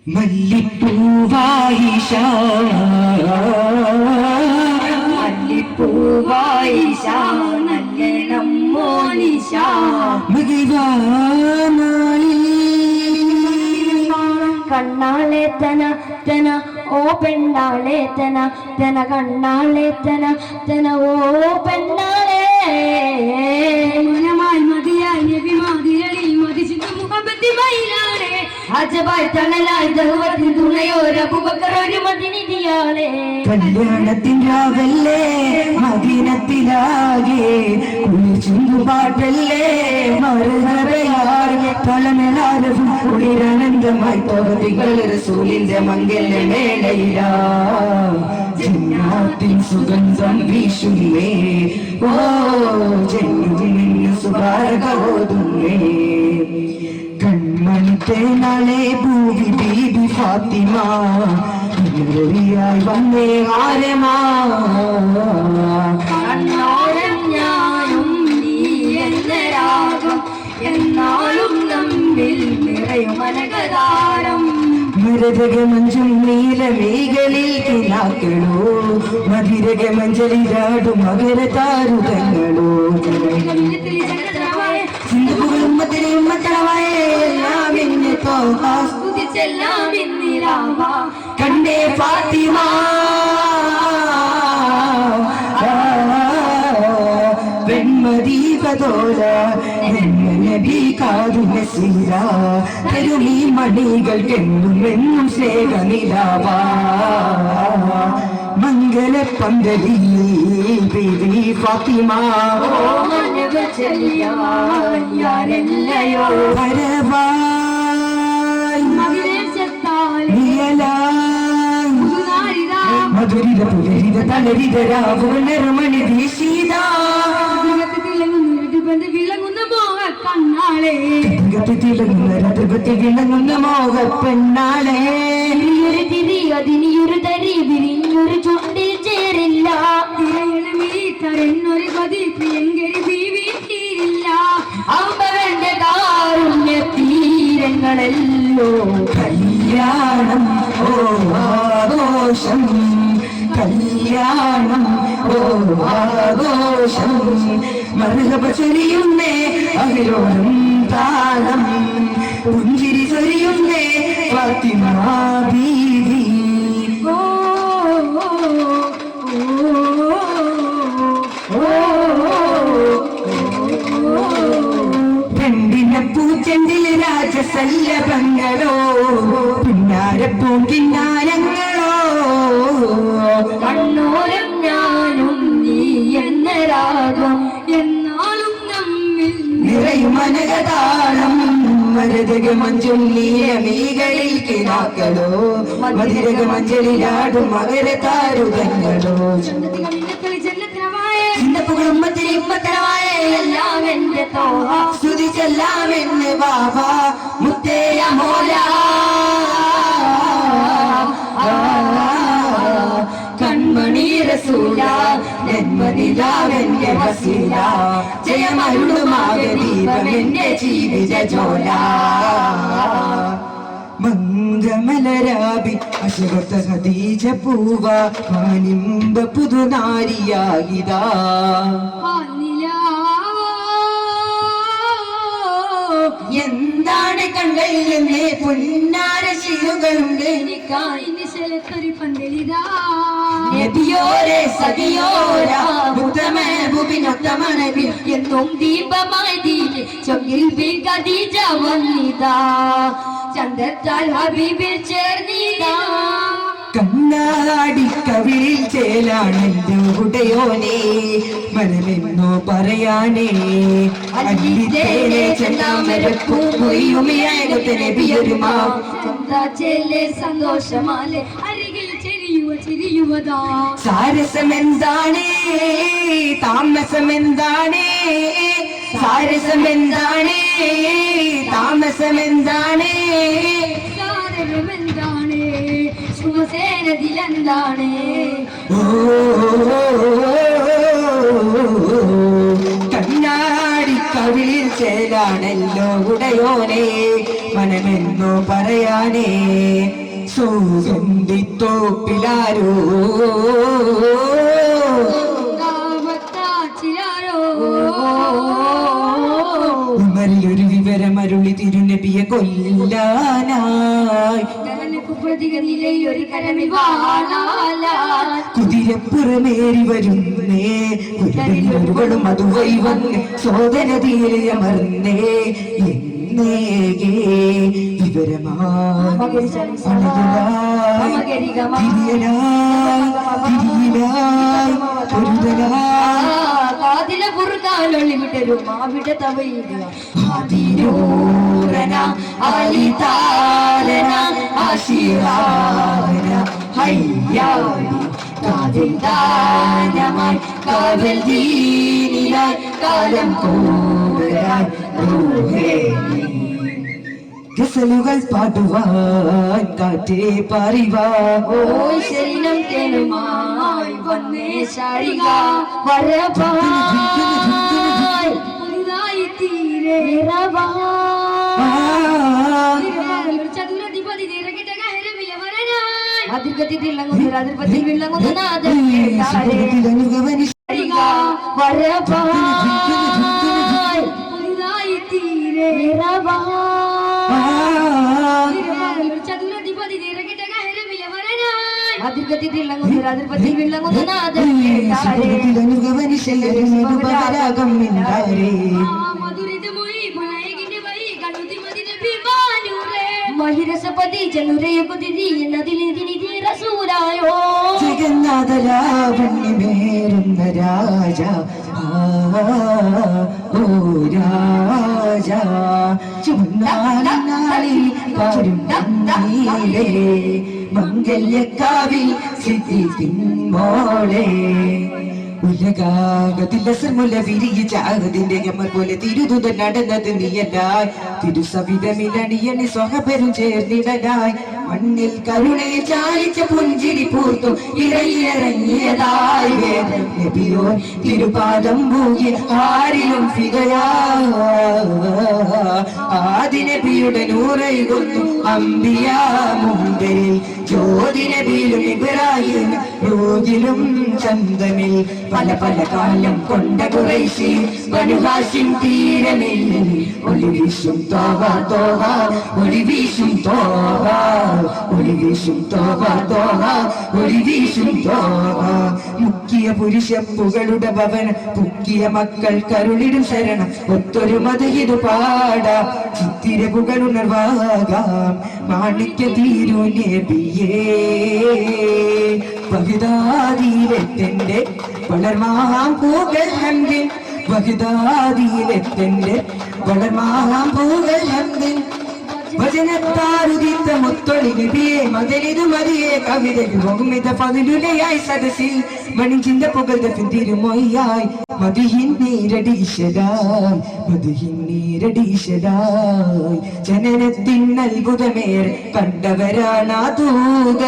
മല്ലിപ്പൂവായിഷ മല്ലിപ്പൂവായിഷ നല്ലേണം മോനിഷ കണ്ണാളെ തന തന ഓ പെണ്ണാളെ തന തന കണ്ണാളെ തന തന ഓ പെണ്ണാളെ മനമായി മതിയായി നബി മാതിരളി മതിച്ചിട്ട് മുഹബത്തി മയിലാളെ അജബായ് തണലായി ദഹവത്തിൻ തുണയോര അബൂബക്കർ ഒരു മദിനിയാളെ കല്യാണത്തിൻ രാവല്ലേ മദീനത്തിലാകെ കുളിച്ചുപാട്ടല്ലേ മറുനറയാകെ തലമേലാരവും കുളിരാനന്ദമായി പവതികൾ റസൂലിന്റെ മംഗല്യ മേളയിലാ ജന്നാത്തിൻ സുഗന്ധം വീശുന്നേ ഓ ജന്നുവിന് സുബാരകോതുന്നേ കൺമണിത്തേനാളെ ഭൂവി ബീബി ഫാത്തിമ ായി വന്നേ ആരമാ കണ്ണോരം ഞാനും നീ എന്നരാകും എന്നാലും നമ്മിൽ നിറയും അനകതാരം മരതകമഞ്ചും നീലമേഖലിൽ കിനാക്കളോ മധുരകമഞ്ചലിരാടും മകരതാരുകങ്ങളോ കണ്ടേ ഫാത്തിമ വെൺമതി കതോല നബി കാതുന സീര തരുമീ മണികൾക്കെന്നും എന്നും സ്നേഹനിലാവാ മംഗല പന്തലി ബീവി ഫാത്തിമ മധുരിത പുലരിത തളരിത രാവുണർമണി വീശീത വിളങ്ങുന്ന മോഹ കണ്ണാളെ വിളങ്ങുന്ന മോഹ പെണ്ണാളെ അതിനിയൊരു തരി വിരിഞ്ഞൊരു ചുണ്ടിൽ ചേരില്ല തരുന്നൊരു പതി പ്രിയങ്കരി ബീവി തീരില്ല അമ്പവന്റെ കാരുണ്യ തീരങ്ങളല്ലോ കല്യാണം ഓ ആഘോഷം കല്യാണം ഓ ആഘോഷം മർഹബ ചൊരിയുന്നേ അവിരോധം താളം പുഞ്ചിരി ചൊരിയുന്നേ ഫാത്തിമ ബീവി ഓ പൂച്ചെണ്ടില് രാജസല്ലഭങ്ങളോ പിന്നാരപ്പൂം കിന്നാരങ്ങളോ കണ്ണോരം ഞാനും നീ എന്ന രാഗം എന്നാലും നമ്മിൽ നിറയും അനകതാളം മരതകമഞ്ചും നീലമേഖലിൽ കിനാക്കളോ മധുരകമഞ്ചലിലാടും മകരതാരുകങ്ങളോ എല്ലാം എന്റെ തോഹ സ്തുതിച്ചെല്ലാം എന്ന് ബാബ മുത്തേയ മോല കൺമണി റസൂല ജന്മദിനാവെന്റെ വസീല ജയമരുളുമാകദീപമെന്റെ ജീവിത ജോല മംഗമലരാബി അശവത്ത ഖദീജ പൂവ മാനിമ്പ പുതുനാരിയാകിതാ എന്താണ് കണ്ടൽ എന്നേ പൊന്നാര ശീലുകളുണ്ട് നബിയോരെ സഖിയോരാ മുത്തമനബി എന്നും ദീപമായി ദീപ് ചൊങ്കിൽ ഖദീജ വന്നിതാ ചന്ദ്രത്താൽ ഹബീബിൽ ചേർന്നിതാ കണ്ണാടി കവിളിൽ ചേലാണെന്റെ ഉടയോനെ മനമെന്നോ പറയാനേ സന്തോഷമാലെ അരികിൽ ചെരിയുവതാ സാരസമെന്താണേ താമസമെന്താണേ സാരസമെന്താണേ താമസമെന്താണേ സാരമെന്താണേ ശുഭസേനതിലെന്താണേ കണ്ണാടി കവിളിൽ ചേലാണല്ലോ ഉടയോനെ മനമെന്നു പറയാനേ സുഗന്ധിത്തോപ്പിലാരോ ഉമറിലൊരു വിവരം അരുളി തിരുനബിയെ കൊല്ലാനായി കുതിരപ്പുറമേറി വരുന്നേ കുതിരകളും അതുവഴി വന്ന് സോദന തീരമർന്നേ എന്നേകേ വിവരമായി കാതിലെ പുറത്താലൊള്ളി വിട്ടൊരു മാവിട തവയില്ല കാവൽ ദീനിലായി കാലം കൂടരായി ഗസലുകൾ പാടുവാൻ കാറ്റേ പാറിവാ ഓ ശരീരം തേനുമായി വന്നേ ശാരിക വരവായി പുതുതായി തീരെ ചതുരധിപതി നിറകിട്ട കയറമില്ല വരനായി അതിർഗതി തിളങ്ങുന്ന അതിർപതി വിളങ്ങുന്ന നാദം വരവായി പുതുതായി തീരെ ചതുരധിപതി നിറകിട്ട കയറമില്ല വരനായി അതിർഗതി തിളങ്ങുന്ന അതിർപതി വിളങ്ങുന്ന നാദം മഹിരസപതി ജനുരയുകുതിരി എന്നതിലെതിരി റസൂലായോ ജഗന്നാഥരാവണ്യമേറുന്ന രാജ ഓ രാജ ചുമന്നാളിൽ മംഗല്യക്കാവിൽ സിദ്ധി മോളെ ഉലകാകത്തില്ല വിരിയിച്ച അഹദിന്റെ യമർ പോലെ തിരുതുത നടന്നത് നീയല്ലായി തിരുസവിധമിലണിയണി സ്വഹപെരും ചേർന്നിടലായി മണ്ണിൽ കരുണയെ ചാലിച്ച പുഞ്ചിരി പൂർത്തു ഇറങ്ങിയതായി വേദം നബിയോ തിരുപാദം ഭൂകി ആരിലും ഫിദയാ ആദി നബിയുടെ നൂറൈകൊന്നു അംബിയ മുമ്പിൽ ജ്യോതി നബിയിലും ഇബ്രാഹിം രോഗിലും ചന്തമിൽ പല പല കാലം കൊണ്ട കുറേശി ബനുഹാശിം തീരമിൽ ഒളിവീശും തോഹ തോഹ ഒളിവീശും തോഹ ഒളിവീശും തോഹ തോഹ ഒളിവീശും തോഹ മുക്കിയ പുരുഷപ്പുകളുടെ ഭവന പുക്കിയ മക്കൾ കരുളിടും ശരണം ഒത്തൊരു മതയിതു പാടാം ചിത്തിരകുകളുണർവാകാം മാണിക്യ തീരു നബിയേ ബഗ്ദാദിയിലെത്തന്റെ വളർമാം പൂകൾ ഹംദിൻ ബഗ്ദാദിയിലെത്തന്റെ വളർമാം പൂകൾ ഹംദിൻ വചനത്താരുദിത്ത മുത്തൊളി നബിയെ മദനിതു മതിയെ കവിതയിൽ ബഹുമിത പതിലുലയായി സദസ്സിൽ മണിഞ്ചിന്റെ പുകഴ്ത തിരുമൊയ്യായി മതിഹിൻ നീരടീശരായി ജനനത്തിൻ അത്ഭുതമേർ കണ്ടവരാണാ ദൂത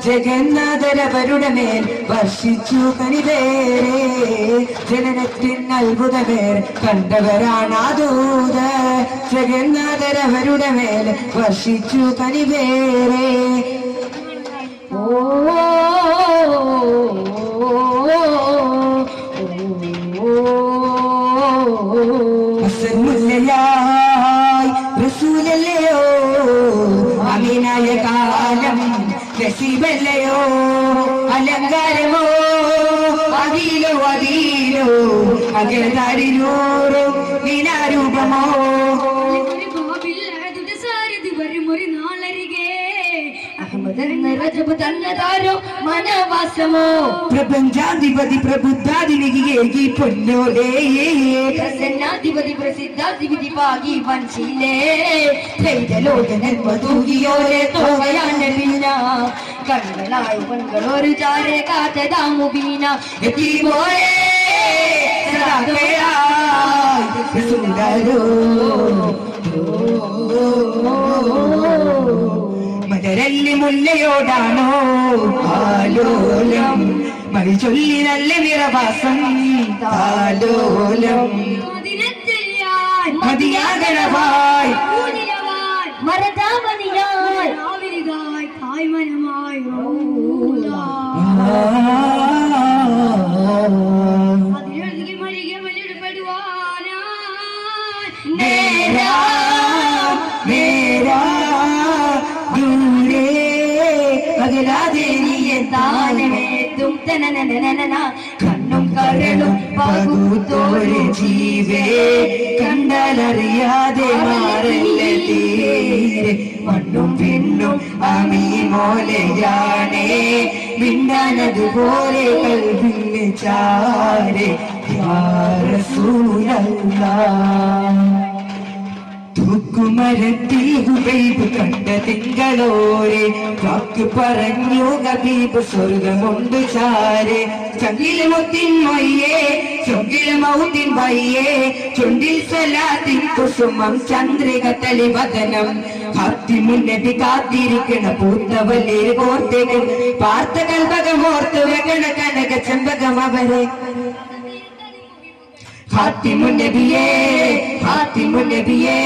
ജഗന്നാഥരവരുടെ മേൽ വർഷിച്ചു കനിവേറെ ജനനത്തിൻ അത്ഭുതമേർ കണ്ടവരാണാ ദൂത ജഗന്നാഥരവരുടെ മേൽ വർഷിച്ചു കനിവേറെ മുല്ലയായി റസൂലല്ലയോ അമീനായ കാലം നസീബല്ലയോ അലങ്കാരമോ അതിലോ അകലതാരിലൂറോ നീനാരൂപമോ പ്രപഞ്ചാധിപതി പ്രബുദ്ധാദിനികി പൊന്നോലേ പ്രസന്നാധിപതി പ്രസിദ്ധാധിപതി പാകി വൻശീലേ തൂകിയോരെ തോകയാണ്ടില്ല കണ്ണുകളായി പെൺകളൊരു ചാരെ കാറ്റതാമുബീന എത്തിപ്പോയേ മലരല്ലി മുല്ലയോടാണോ ആലോലം മഴ ചൊല്ലി നല്ല നിറവാസം താലോലം മതിയാകണവായി മരതാമണിയായി ആവിരികായി കായ്മനമായി അതിലൊഴുകി മരിക വലിയെടുപ്പെടുവാനായി മേരാ മേരാ ദൂരെ അകലാതെ നീയെ താനമേ തും തനനനനന കണ്ണും കരളും പകുത്തോരെ ജീവേ കണ്ടാലറിയാതെ മാറല്ലേ തീരെ മണ്ണും പിന്നും അമീ മോലെയാണേ മിണ്ടാനതുപോലെ കൽവിന് ചാരെ യാ റസൂലല്ലാഹ് തൂക്കുമരത്തിൽ ഹുബൈബ് കണ്ട തിങ്കളോരെ വാക്ക് പറഞ്ഞു ഹബീബ് സ്വർഗമുണ്ട് ചാരെ ചങ്കിൽ മുത്തിൻ മൊയ്യേ ചൊങ്കിൽ മൗത്തിൻ വയ്യേ ചുണ്ടിൽ സലാത്തിൻ കുസുമം ചന്ദ്രിക തളിവദനം ഹാത്തിമുന്നബി കാത്തിരിക്കണ പൂത്തവല്ലേ കോർത്തേക്ക് പാർത്ത കൽപകമോർത്ത് വെക്കണ കനക ചെമ്പകം അവരെ ഹാത്തിമുന്നബിയേ ഹാത്തിമുന്നബിയേ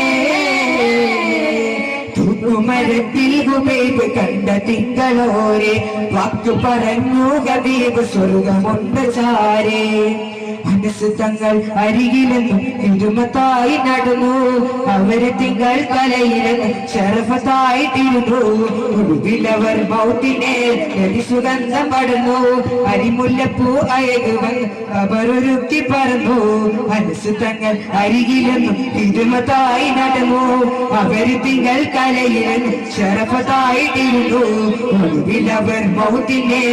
തൂക്കുമരത്തിൽ ഹുബൈബ് കണ്ട തിങ്കളോരെ വാക്കു പറഞ്ഞു ഹബീബ് സ്വർഗമുണ്ട് ചാരേ മനസ്സ് തങ്ങൾ അരികിലെന്നും ഹിരുമത്തായി നടന്നു അവരെ തിങ്കൾ കലയിലെന്ന് ശരഫത്തായിട്ടിരുന്നു ഒടുവിലവർ മൗത്തിനെ സുഗന്ധം പടർന്നു അരിമുല്ലപ്പൂ അയകുവൻ അവരൊരുക്കി പറന്നു മനസ്സ് തങ്ങൾ അരികിലെന്നും ഹിരുമത്തായി നടന്നു അവര് തിങ്കൾ കലയിലെന്ന് ശരഫത്തായിട്ടിരുന്നു ഒടുവിലവർ മൗത്തിനെ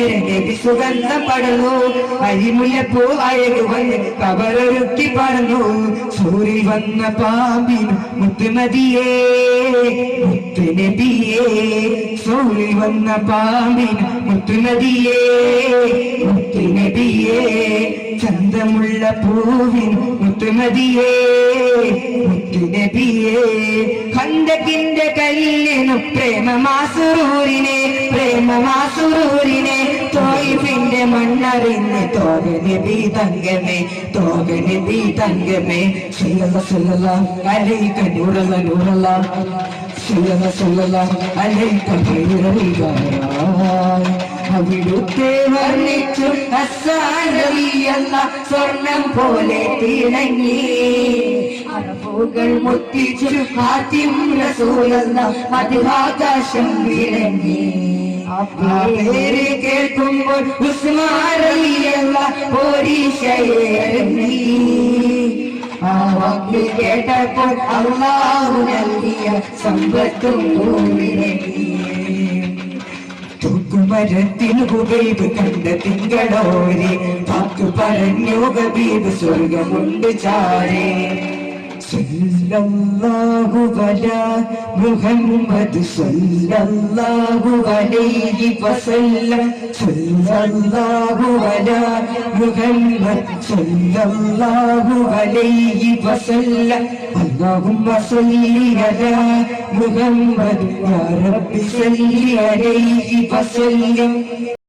സുഗന്ധം പടർന്നു അരിമുല്ലപ്പൂ അയകുവൻ കബറൊരുക്കി പറഞ്ഞു സൂര്യൻ വന്ന പാമ്പിന് മുത്തുമതിയേ മുത്തുനബിയേ സൂര്യൻ വന്ന പാമ്പിന് മുത്തുമതിയേ മുത്തുനബിയേ ചന്തമുള്ള പൂവിൻ മുത്തുമതിയേ മുത്തുനബിയേ ഖന്തക്കിന്റെ കല്ലിനും പ്രേമമാസുരൂരിനെ പ്രേമമാസുരൂരിനെ തോയിഫിന്റെ മണ്ണറിഞ്ഞ് തോക നബി തങ്കമേ തോക നബി തങ്കമേ സല്ലല്ലാഹു സല്ലല്ലാഹു അലൈക നൂറല്ല നൂറല്ല സല്ലല്ലാഹു സല്ലല്ലാഹു അലൈക ഖൈറുൽ അവിടുത്തെ വർണ്ണിച്ചു ഹസ്സാൻ റളിയല്ലാഹു സ്വർണം പോലെ തിളങ്ങി അറബുകൾ മുത്തിച്ചു ഹാത്തിം റസൂലല്ലാഹ് മദ്ഹാകാശം വിളങ്ങി ആ പേര് കേൾക്കുമ്പോൾ ഉസ്മാൻ റളിയല്ലാഹു പോരീശയേറി ആ വാക്ക് കേട്ടപ്പോൾ അല്ലാഹു നൽകിയ സമ്പത്തും വിളങ്ങി തൂക്കുമരത്തിൽ ഹുബൈബ് കണ്ട തിങ്കളോരെ വാക്ക് പറഞ്ഞു ഹബീബ് സ്വർഗമുണ്ട് ചാരേ സല്ലല്ലാഹു അലാ മുഹമ്മദ് സല്ലല്ലാഹു അലൈഹി വസല്ലം സല്ലല്ലാഹു അലാ മുഹമ്മദ് സല്ലല്ലാഹു അലൈഹി വസല്ലം اللهم صل على محمد يا رب صل عليه وسلم